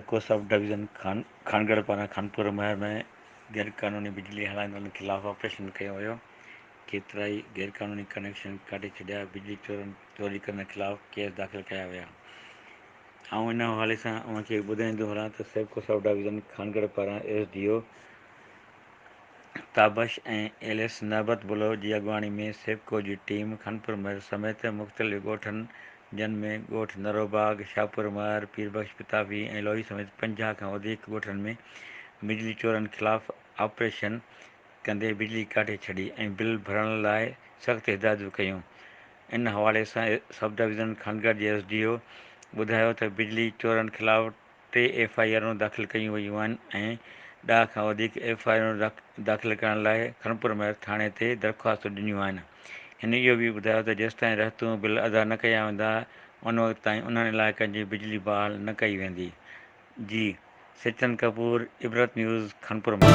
सेपको sub division Khangarh पारां खानपुरमहर में गैरकानूनी बिजली हलाइण खिलाफ़ ऑपरेशन कयो वियो। केतरائي गैरकानूनी कनेक्शन काटे छॾिया। बिजली चोरी करण खिलाफ़ केस दाख़िल कया विया। इन हवाले सां अव्हांखे ॿुधाईंदो हलां त सेपको सब डिवीज़न खानगढ़ पारां SDO ताबश ऐं LS नबत बुलो जी अॻुवाणी में सेपको जी टीम खानपुरमहर समेत मुख़्तलिफ़ ॻोठनि जिन में ॻोठ नरोबाग, शाहपुरमहर, पीरबख्श पिताफ़ी ऐं लोही समेत 50 खां वधीक ॻोठनि में बिजली चोरनि ख़िलाफ़ ऑपरेशन कंदे बिजली काटे छॾी ऐं बिल भरण लाइ सख़्तु हिदायतूं कयूं। इन हवाले सां सब डिवीज़न खानगढ़ जे SDO ॿुधायो त बिजली चोरनि ख़िलाफ़ 3 FIR दाख़िल कयूं वयूं आहिनि ऐं 10 खां वधीक FIR दाख़िल करण लाइ खानपुरमहर थाणे ते दरख़्वास्तूं ॾिनियूं आहिनि। हिन इहो बि ॿुधायो त जेसिताईं रहतूं बिल अदा न कया वेंदा उन वक़्त ताईं उन्हनि इलाइक़नि जी बिजली बहाल न कई वेंदी। जी सिरिचंद कपूर, इबरत न्यूज़, खानपुरमहर।